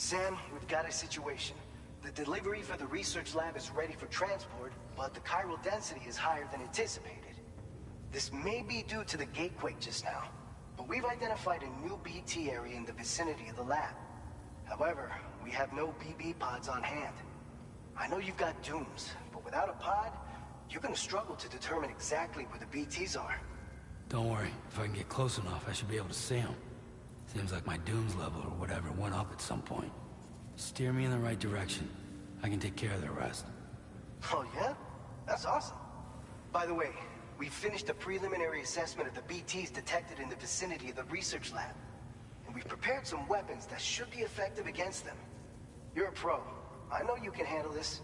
Sam, we've got a situation. The delivery for the research lab is ready for transport, but the chiral density is higher than anticipated. This may be due to the gatequake just now, but we've identified a new BT area in the vicinity of the lab. However, we have no BB pods on hand. I know you've got dooms, but without a pod, you're gonna struggle to determine exactly where the BTs are. Don't worry, if I can get close enough, I should be able to see them. Seems like my dooms level or whatever went up at some point. Steer me in the right direction. I can take care of the rest. Oh yeah? That's awesome. By the way, we finished a preliminary assessment of the BTs detected in the vicinity of the research lab. And we've prepared some weapons that should be effective against them. You're a pro. I know you can handle this.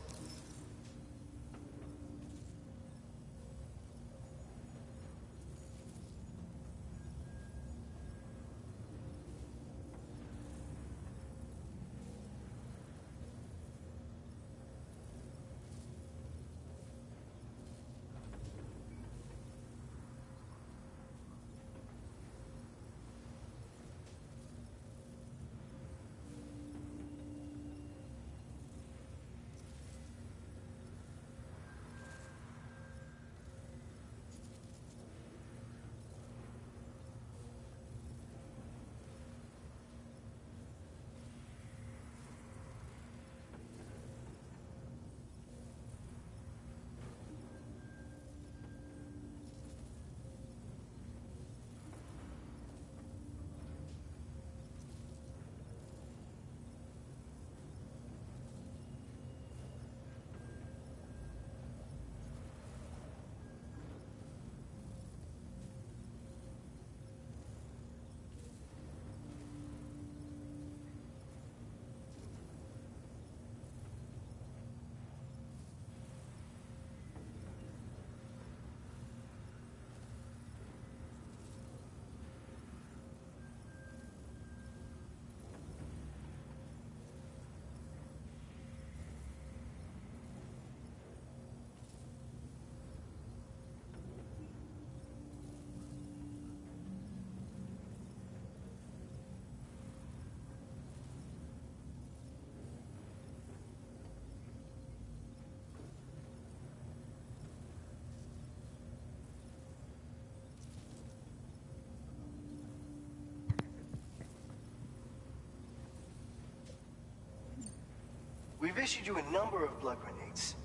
We've issued you a number of blood grenades.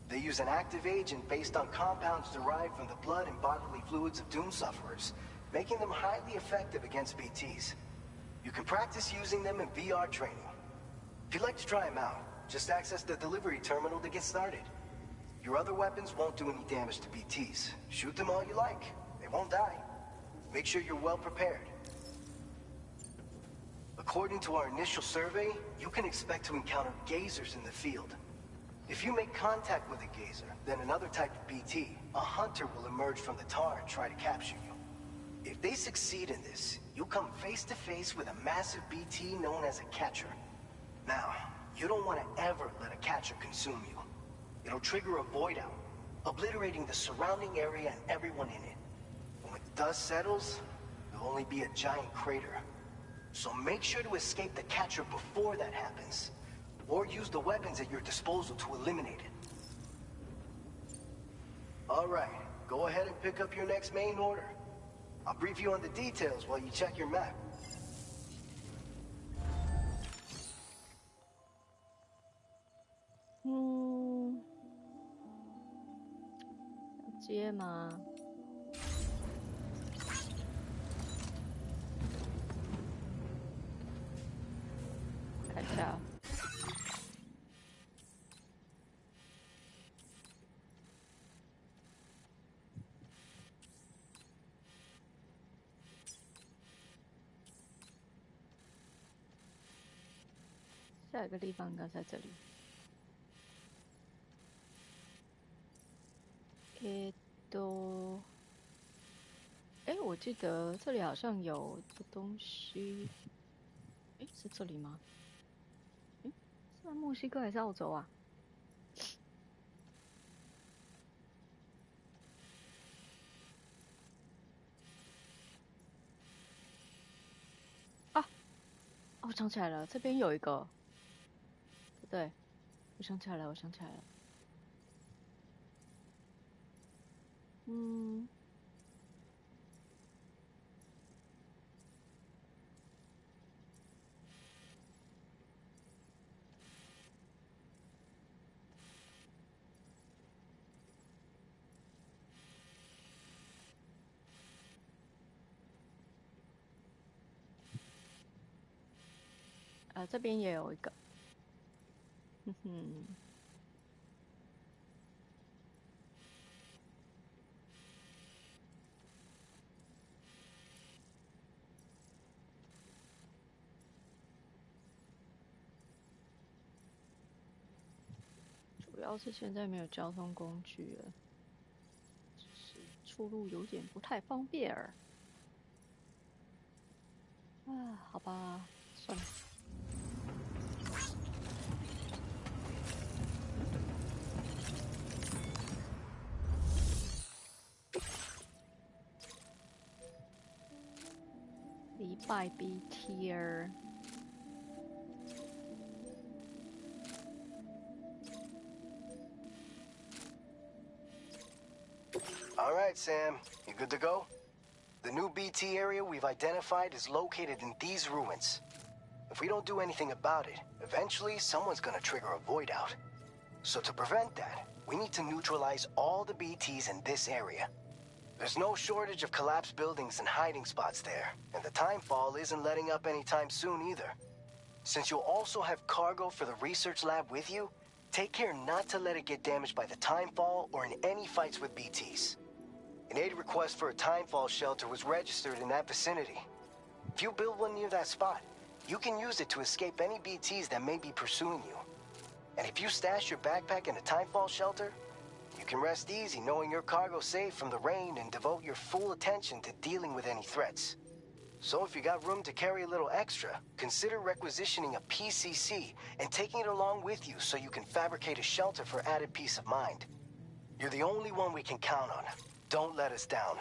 They use an active agent based on compounds derived from the blood and bodily fluids of Doom sufferers, making them highly effective against BTs. You can practice using them in VR training. If you'd like to try them out, just access the delivery terminal to get started. Your other weapons won't do any damage to BTs. Shoot them all you like. They won't die. Make sure you're well prepared. According to our initial survey, you can expect to encounter gazers in the field. If you make contact with a gazer, then another type of BT, a hunter will emerge from the tar and try to capture you. If they succeed in this, you'll come face to face with a massive BT known as a catcher. Now, you don't want to ever let a catcher consume you. It'll trigger a void out, obliterating the surrounding area and everyone in it. When the dust settles, there'll only be a giant crater. So make sure to escape the catcher before that happens, or use the weapons at your disposal to eliminate it. All right, go ahead and pick up your next main order. I'll brief you on the details while you check your map. 要接吗？看一下。下一个地方应该在这里。我记得这里好像有个东西，是这里吗？是在墨西哥还是澳洲啊？我想起来了，这边有一个，对，我想起来了，我想起来了。嗯，这边也有一个，哼哼。主要是现在没有交通工具了，只是出入有点不太方便儿。啊，好吧，算了。礼拜 B tier。All right, Sam. You good to go? The new BT area we've identified is located in these ruins. If we don't do anything about it, eventually someone's gonna trigger a void out. So to prevent that, we need to neutralize all the BTs in this area. There's no shortage of collapsed buildings and hiding spots there, and the timefall isn't letting up anytime soon either. Since you'll also have cargo for the research lab with you, take care not to let it get damaged by the timefall or in any fights with BTs. An aid request for a timefall shelter was registered in that vicinity. If you build one near that spot, you can use it to escape any BTs that may be pursuing you. And if you stash your backpack in a timefall shelter, you can rest easy knowing your cargo's safe from the rain and devote your full attention to dealing with any threats. So if you got room to carry a little extra, consider requisitioning a PCC and taking it along with you so you can fabricate a shelter for added peace of mind. You're the only one we can count on. Don't let us down.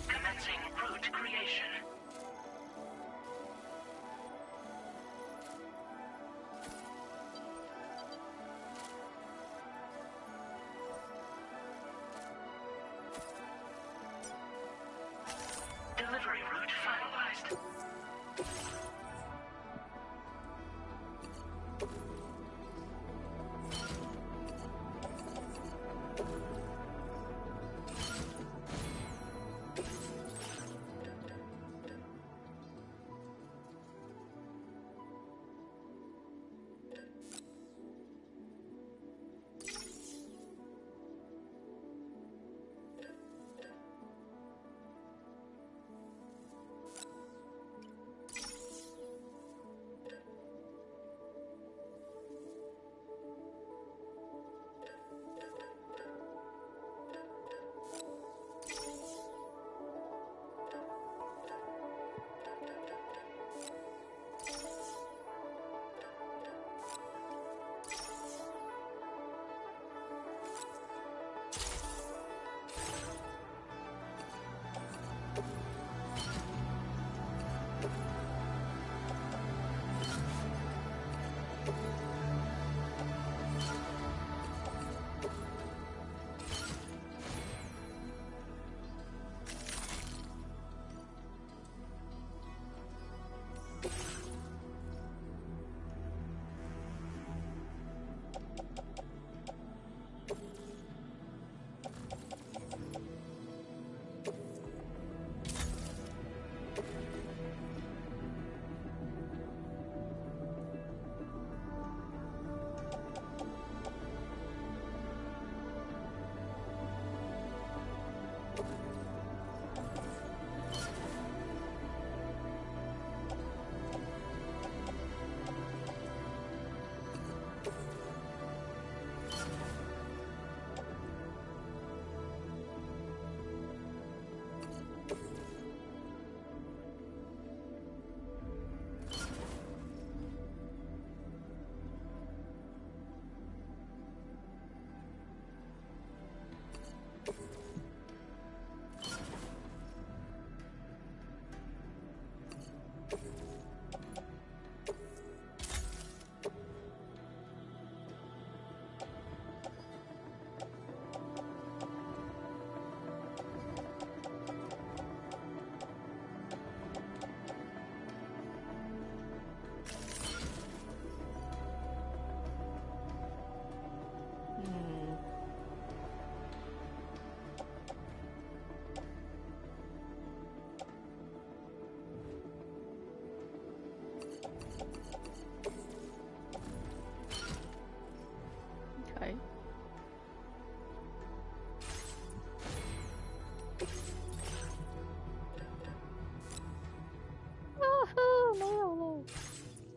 Commencing route creation. Delivery route finalized.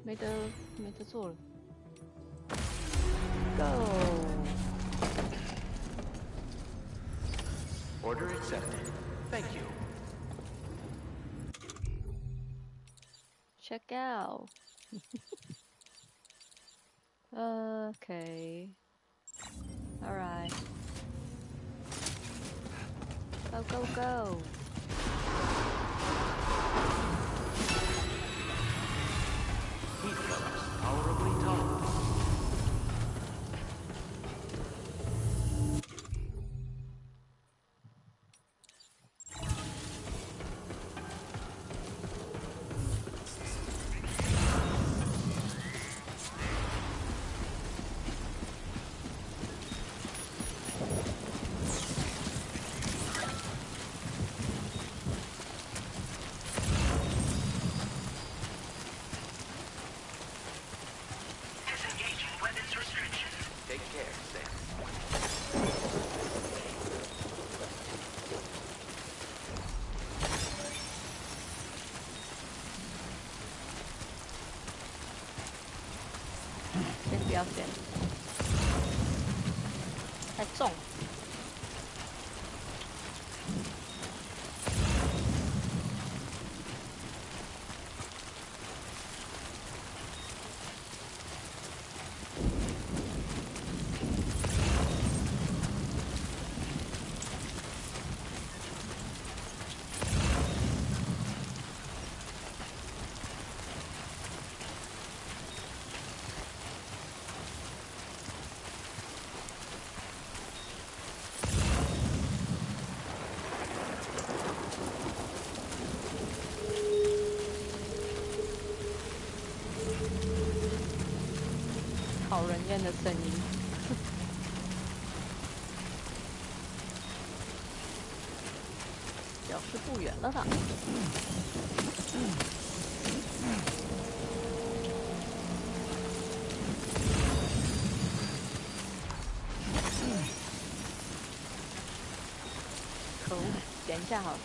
没得做了。Go. Order accepted. Thank you. Check out. Okay. All right. Go, go, go. Heat colors tolerably tolerable. Disengaging weapons restrictions. Take care, Sam.先不要先，太重。讨人厌的声音。表示不远了啦。可恶，点一下好了。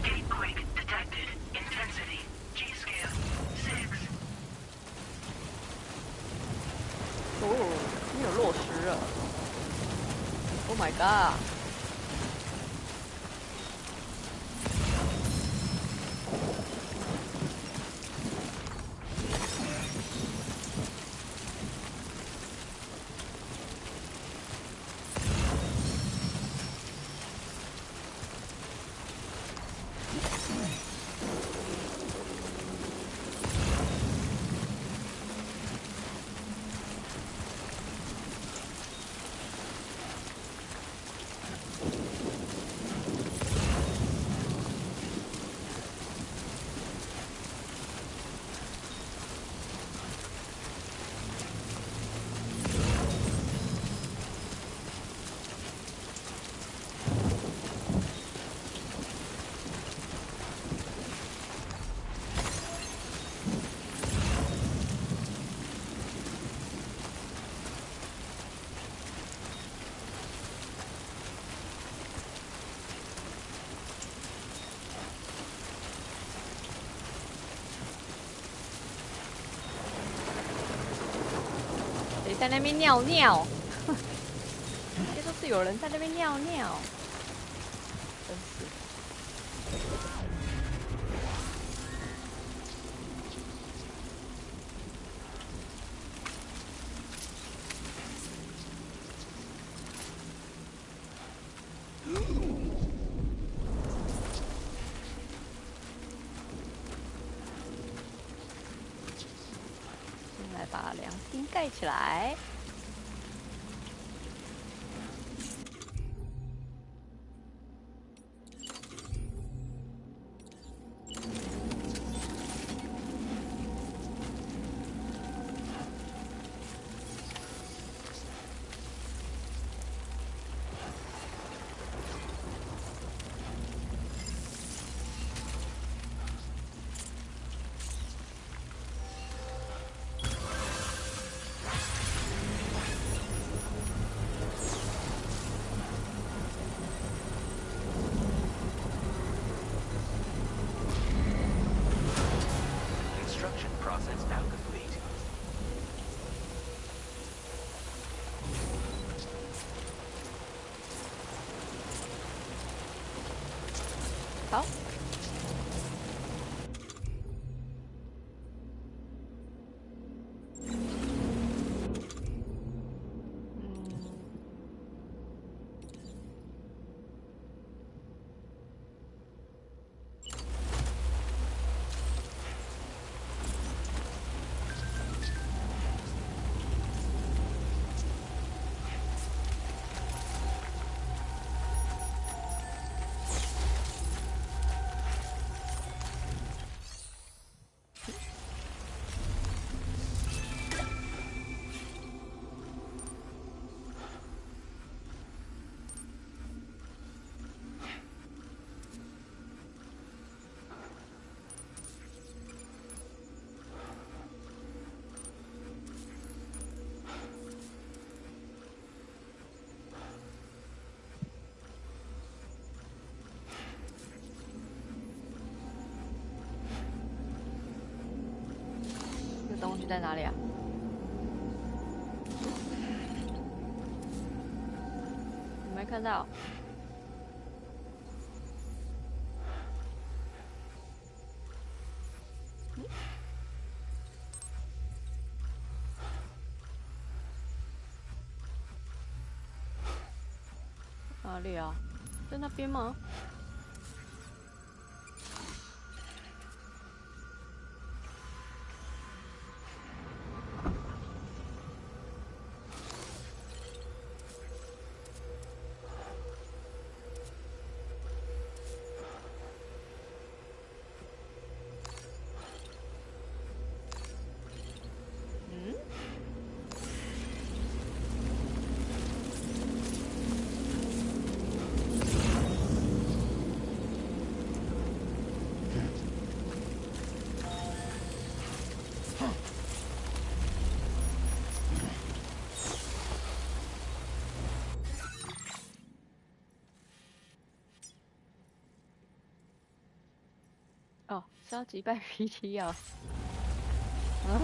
Gatequake detected. Intensity. G-scale. 6. 哦，你有落石了。Oh my god！ 谁在那边尿尿？这都是有人在那边尿尿，真是。先来把梁钉盖起来。好。东西在哪里啊？我没看到。哪里啊？在那边吗？哦，是要击败 PT 啊！啊！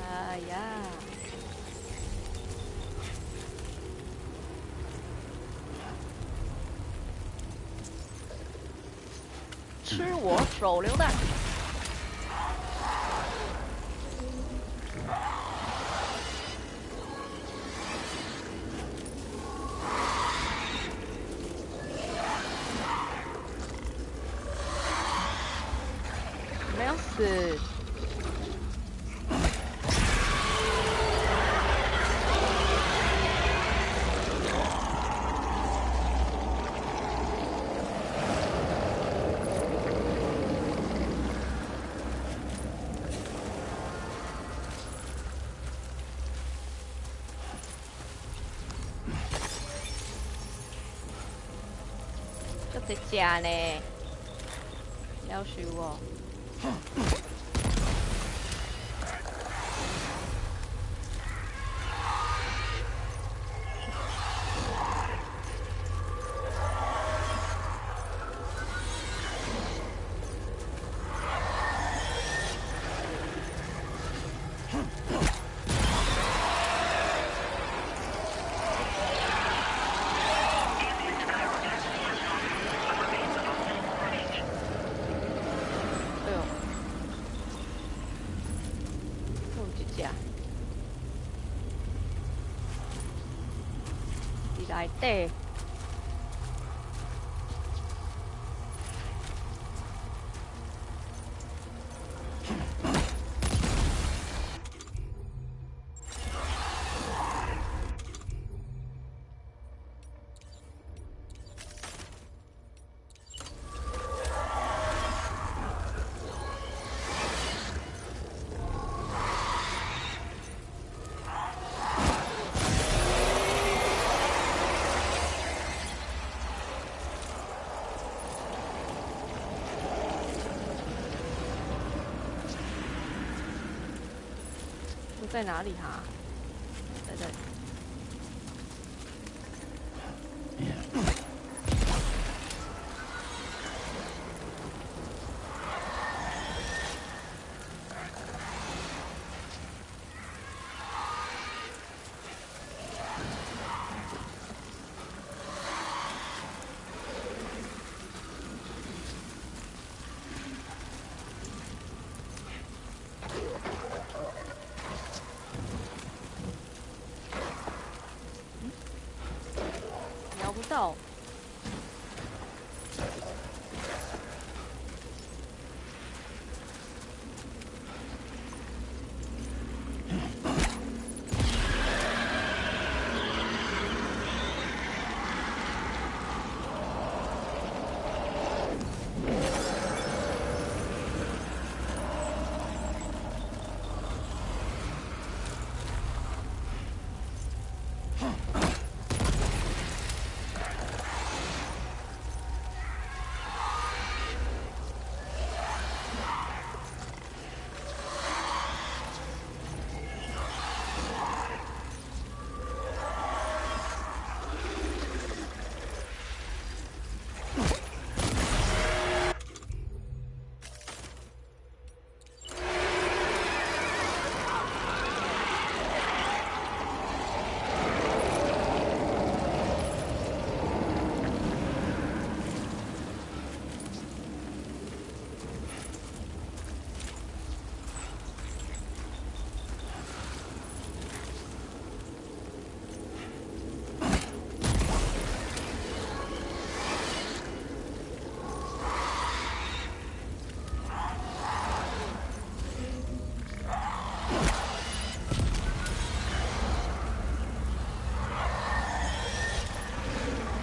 哎呀！吃我手榴弹！没有死。在家呢，要修哦。内底。在哪里哈？在这里。瞄不到。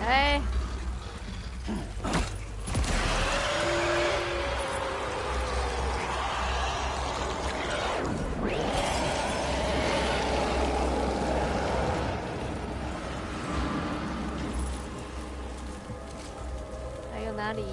哎，还有哪里？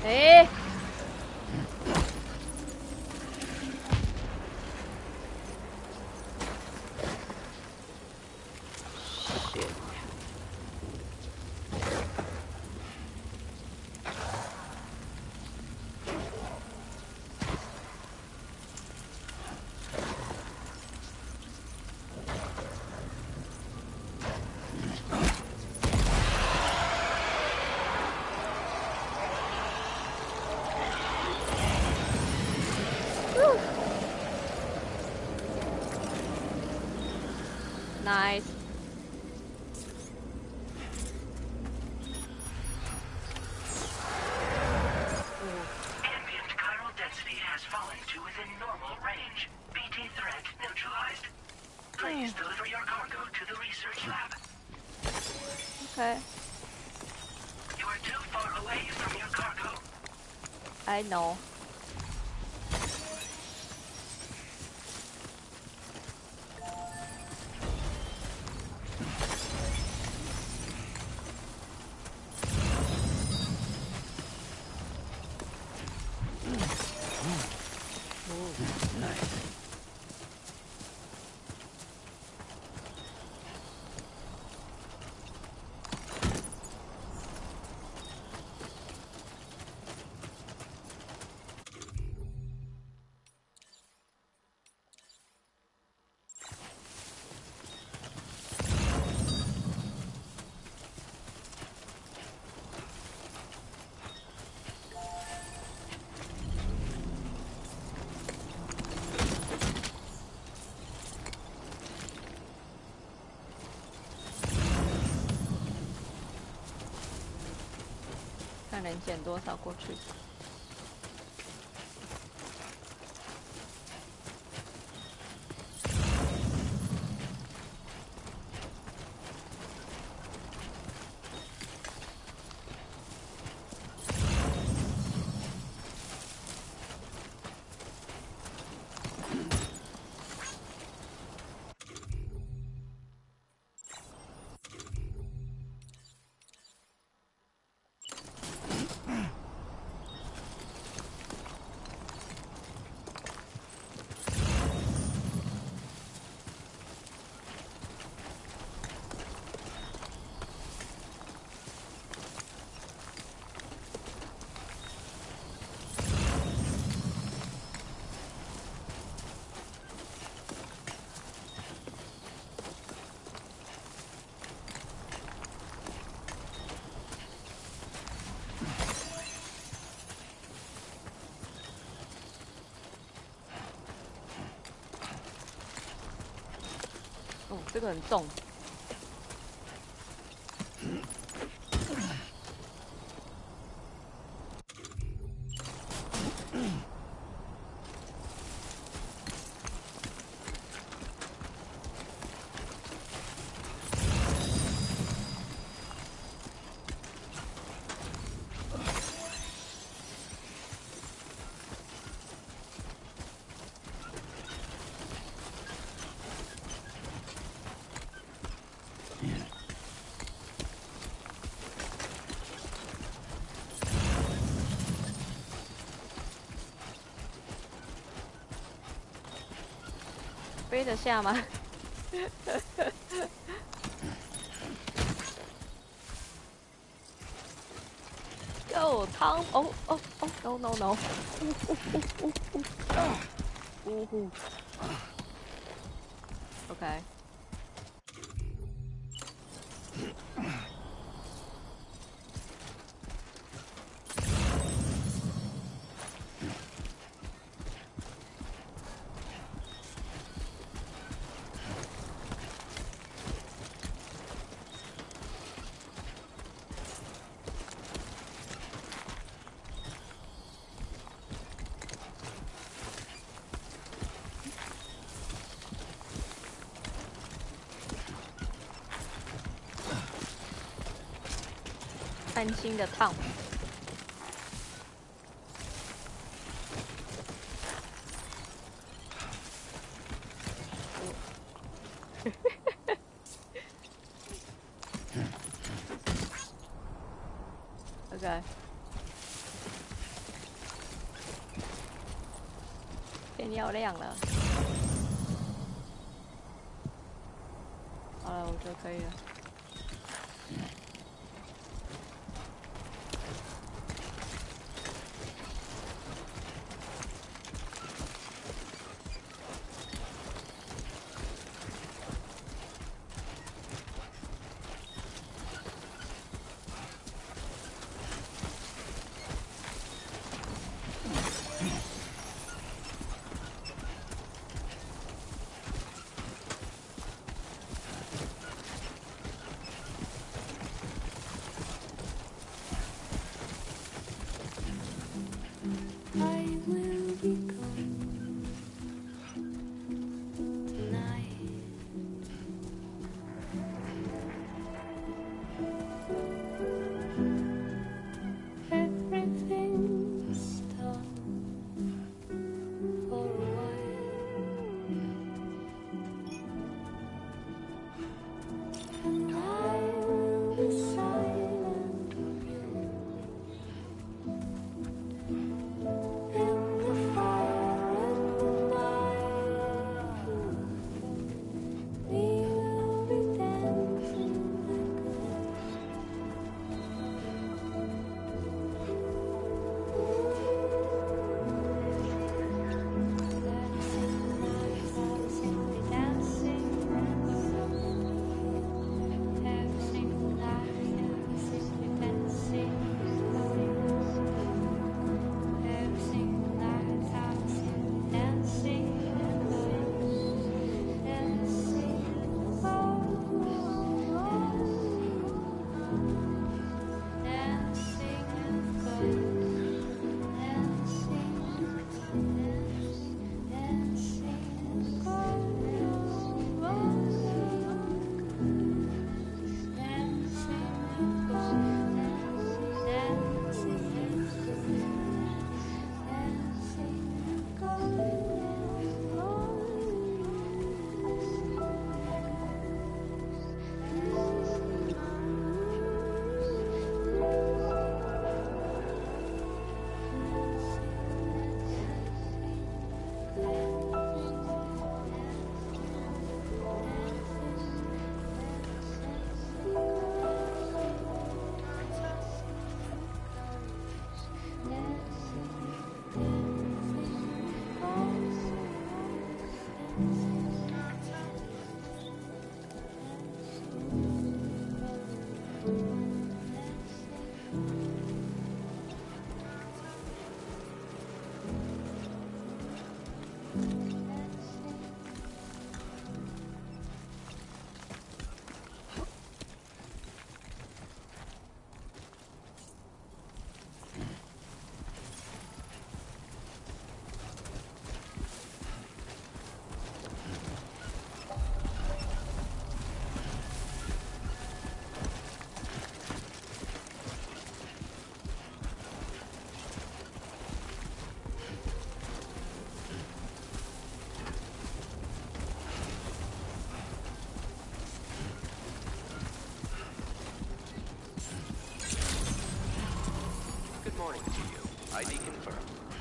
哎，nice。Ambient chiral density has fallen to within normal range. BT threat neutralized. Please deliver your cargo to the research lab. Okay, You are too far away from your cargo. I know. Nice. 看能减多少过去。哦，这个很重。背得下吗？哟，汤！哦哦哦 ，no no no！ 呜呼 ，OK。安心的烫。OK。天要亮了。好了，我觉得可以了。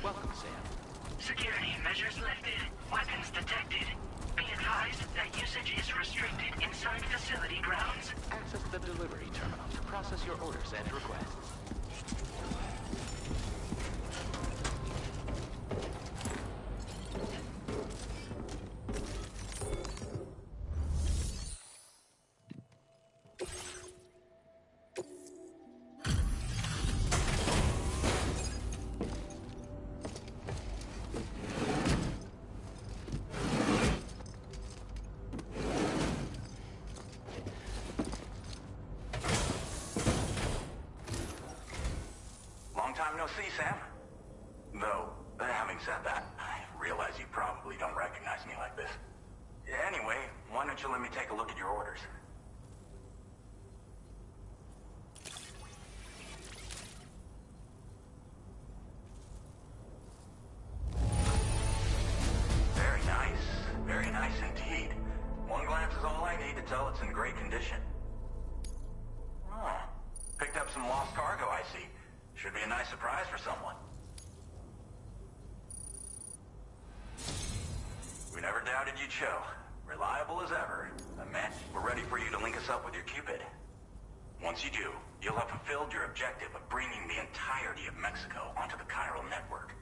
Welcome, Sam. Security measures lifted. Weapons detected. Be advised that usage is restricted inside facility grounds. Access the delivery terminal to process your orders and requests. Time no see, Sam. Though, having said that, I realize you probably don't recognize me like this. Anyway, why don't you let me take a look at your orders? Very nice indeed. One glance is all I need to tell it's in great condition. Oh, picked up some lost cargo, I see. Should be a nice surprise for someone. We never doubted you'd show. Reliable as ever. Man, we're ready for you to link us up with your Cupid. Once you do, you'll have fulfilled your objective of bringing the entirety of Mexico onto the chiral network.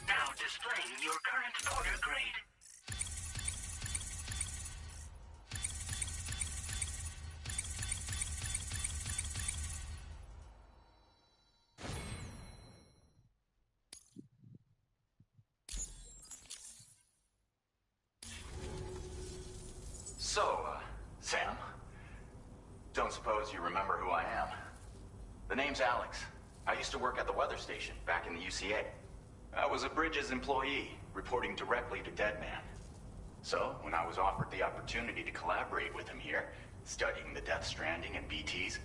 Now displaying your current order grade. So, Sam, don't suppose you remember who I am? The name's Alex. I used to work at the weather station back in the UCA. I was a Bridges employee, reporting directly to Deadman. So, when I was offered the opportunity to collaborate with him here, studying the Death Stranding and BTs,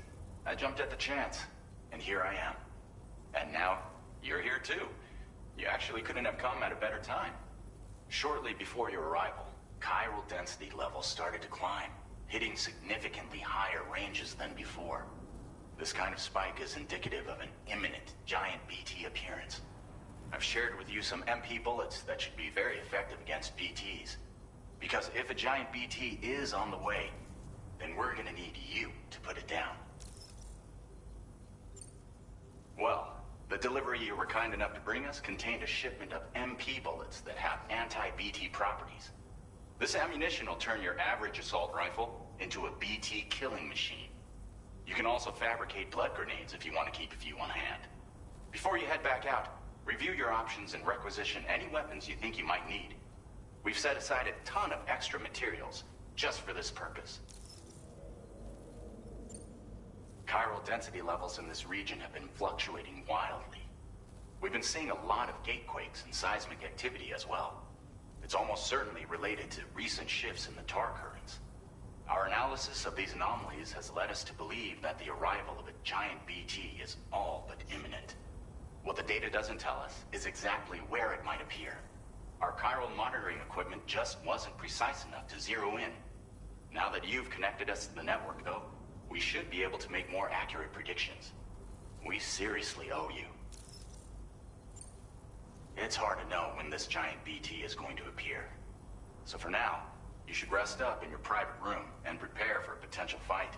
I jumped at the chance, and here I am. And now, you're here too. You actually couldn't have come at a better time. Shortly before your arrival, chiral density levels started to climb, hitting significantly higher ranges than before. This kind of spike is indicative of an imminent giant BT appearance. I've shared with you some MP bullets that should be very effective against BTs. Because if a giant BT is on the way, then we're gonna need you to put it down. Well, the delivery you were kind enough to bring us contained a shipment of MP bullets that have anti-BT properties. This ammunition will turn your average assault rifle into a BT killing machine. You can also fabricate blood grenades if you want to keep a few on hand. Before you head back out, review your options and requisition any weapons you think you might need. We've set aside a ton of extra materials just for this purpose. Chiral density levels in this region have been fluctuating wildly. We've been seeing a lot of gatequakes and seismic activity as well. It's almost certainly related to recent shifts in the tar currents. Our analysis of these anomalies has led us to believe that the arrival of a giant BT is all but imminent. What the data doesn't tell us is exactly where it might appear. Our chiral monitoring equipment just wasn't precise enough to zero in. Now that you've connected us to the network, though, we should be able to make more accurate predictions. We seriously owe you. It's hard to know when this giant BT is going to appear. So for now, you should rest up in your private room and prepare for a potential fight.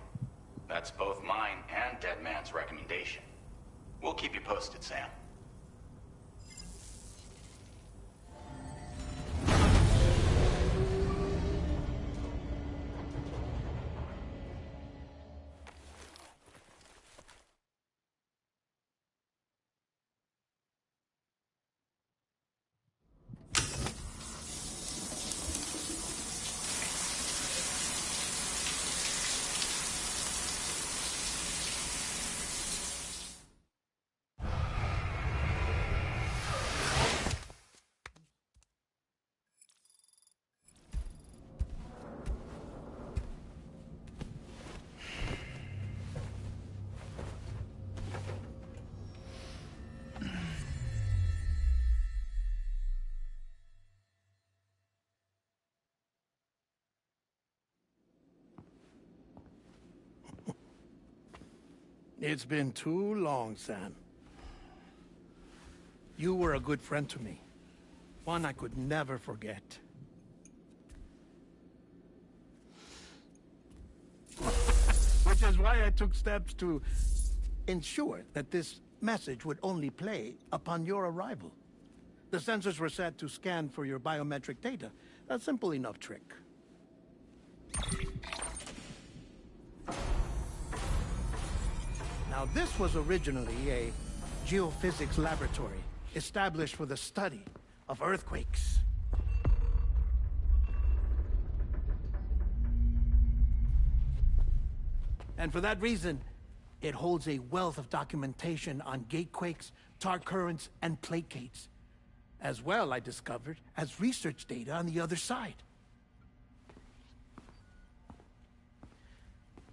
That's both mine and Deadman's recommendation. We'll keep you posted, Sam. It's been too long, Sam. You were a good friend to me. One I could never forget. Which is why I took steps to ensure that this message would only play upon your arrival. The sensors were set to scan for your biometric data. A simple enough trick. Now, this was originally a geophysics laboratory established for the study of earthquakes. And for that reason, it holds a wealth of documentation on gatequakes, tar currents, and placates. As well, I discovered, as research data on the other side.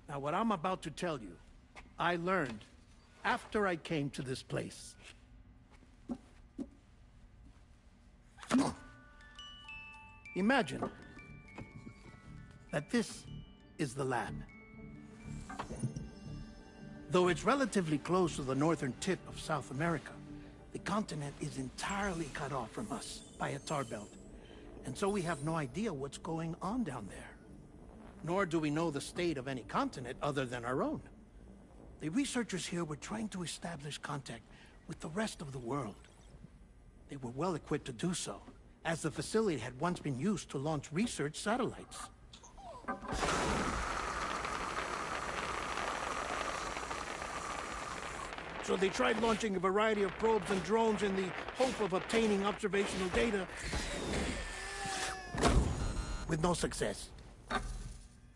Now, what I'm about to tell you, I learned after I came to this place. Imagine that this is the lab. Though it's relatively close to the northern tip of South America, the continent is entirely cut off from us by a tar belt. And so we have no idea what's going on down there. Nor do we know the state of any continent other than our own. The researchers here were trying to establish contact with the rest of the world. They were well equipped to do so, as the facility had once been used to launch research satellites. So they tried launching a variety of probes and drones in the hope of obtaining observational data, with no success.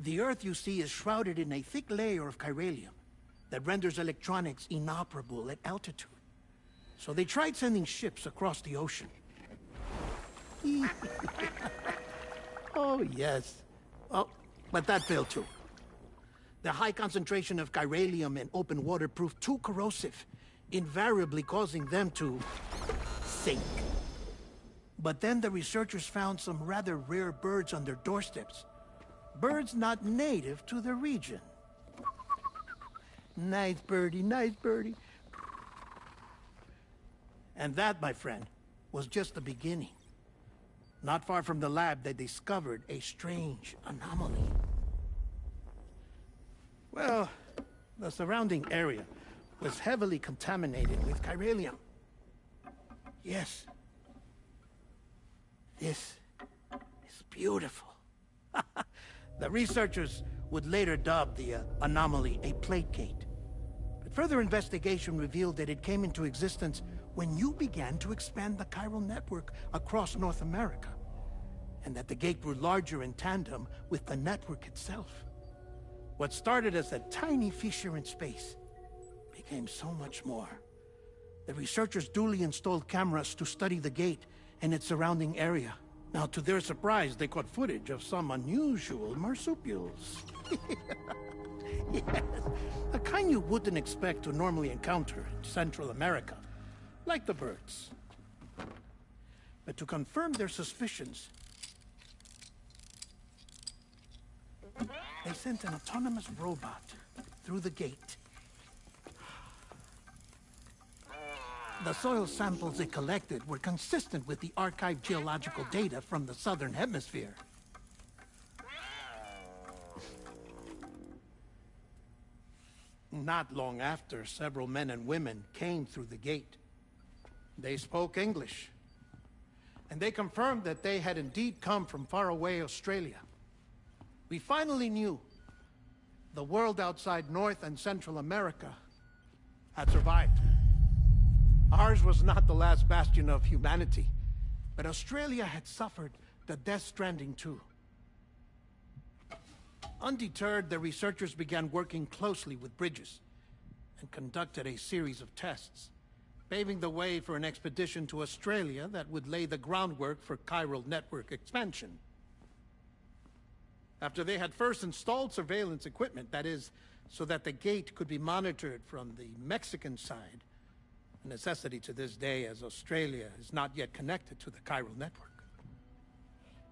The Earth, you see, is shrouded in a thick layer of chiralium that renders electronics inoperable at altitude. So they tried sending ships across the ocean. Oh, yes. Oh, but that failed too. The high concentration of chiralium in open water proved too corrosive, invariably causing them to sink. But then the researchers found some rather rare birds on their doorsteps. Birds not native to the region. Nice birdie, nice birdie. And that, my friend, was just the beginning. Not far from the lab, they discovered a strange anomaly. Well, the surrounding area was heavily contaminated with chiralium. Yes. This is beautiful. The researchers would later dub the anomaly a placate. But further investigation revealed that it came into existence when you began to expand the chiral network across North America, and that the gate grew larger in tandem with the network itself. What started as a tiny fissure in space became so much more. The researchers duly installed cameras to study the gate and its surrounding area. Now, to their surprise, they caught footage of some unusual marsupials. Yes, a kind you wouldn't expect to normally encounter in Central America, like the birds. But to confirm their suspicions, they sent an autonomous robot through the gate. The soil samples it collected were consistent with the archived geological data from the southern hemisphere. Not long after, several men and women came through the gate. They spoke English, and they confirmed that they had indeed come from faraway Australia. We finally knew the world outside North and Central America had survived. Ours was not the last bastion of humanity, but Australia had suffered the death stranding too. Undeterred, the researchers began working closely with Bridges and conducted a series of tests, paving the way for an expedition to Australia that would lay the groundwork for chiral network expansion. After they had first installed surveillance equipment, that is, so that the gate could be monitored from the Mexican side, a necessity to this day as Australia is not yet connected to the chiral network.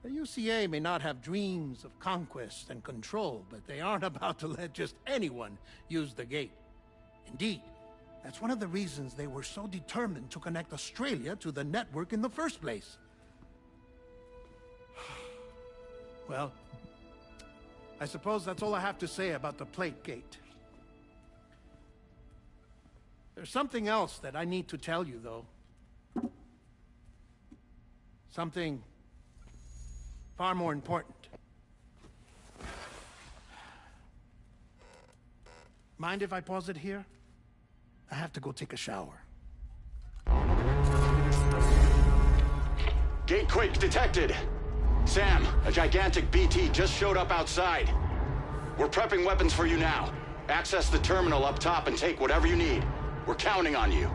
The UCA may not have dreams of conquest and control, but they aren't about to let just anyone use the gate. Indeed, that's one of the reasons they were so determined to connect Australia to the network in the first place. Well, I suppose that's all I have to say about the plate gate. There's something else that I need to tell you, though. Something far more important. Mind if I pause it here? I have to go take a shower. Gate quake detected. Sam, a gigantic BT just showed up outside. We're prepping weapons for you now. Access the terminal up top and take whatever you need. We're counting on you.